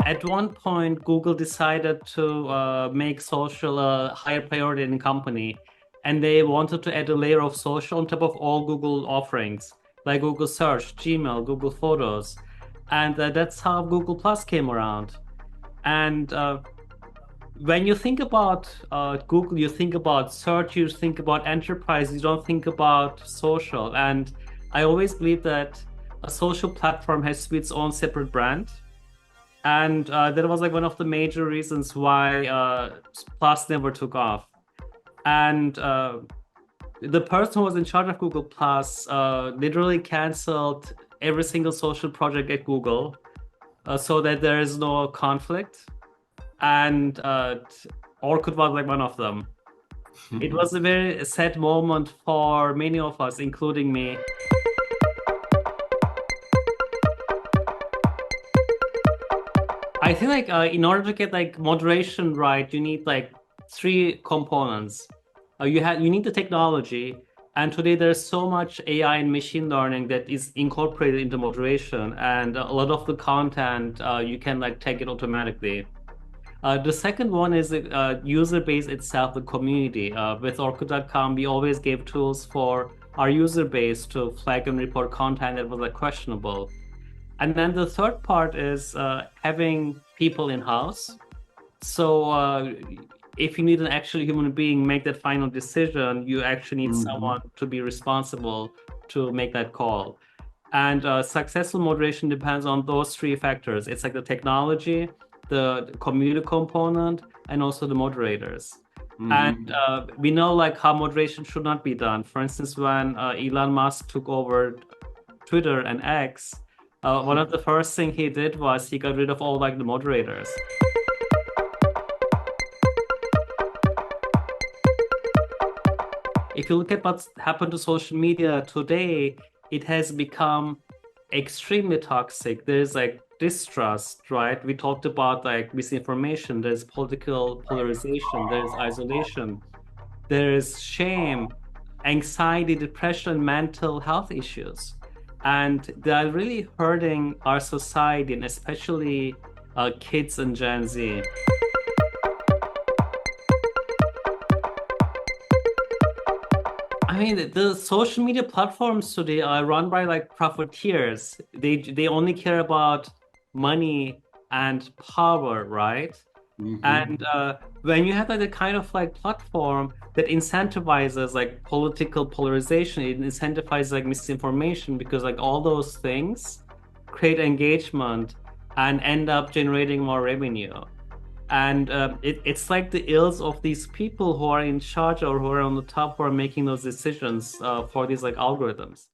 At one point, Google decided to make social a higher priority in the company, and they wanted to add a layer of social on top of all Google offerings, like Google Search, Gmail, Google Photos, and that's how Google Plus came around. And when you think about Google, you think about search, you think about enterprise, you don't think about social. And I always believe that a social platform has to be its own separate brand. And that was like one of the major reasons why Plus never took off. And the person who was in charge of Google Plus literally canceled every single social project at Google so that there is no conflict. And Orkut was like one of them. It was a very sad moment for many of us, including me. I think like in order to get like moderation right, you need like three components. You need the technology, and today there's so much AI and machine learning that is incorporated into moderation, and a lot of the content you can like take it automatically. The second one is the user base itself, the community. With Orkut.com, we always gave tools for our user base to flag and report content that was like questionable. And then the third part is having people in house. So if you need an actual human being make that final decision, you actually need someone to be responsible to make that call. And successful moderation depends on those three factors. It's like the technology, the community component, and also the moderators. And we know like how moderation should not be done. For instance, when Elon Musk took over Twitter and X, one of the first thing he did was he got rid of all like the moderators. If you look at what's happened to social media today, it has become extremely toxic. There's like distrust, right? We talked about like misinformation, there's political polarization, there's isolation, there's shame, anxiety, depression, mental health issues. And they're really hurting our society, and especially kids and Gen Z. I mean, the social media platforms today are run by like profiteers. They only care about money and power, right? And when you have like the kind of like platform that incentivizes like political polarization, it incentivizes like misinformation because like all those things create engagement and end up generating more revenue. And it's like the ills of these people who are in charge or who are on the top who are making those decisions for these like algorithms.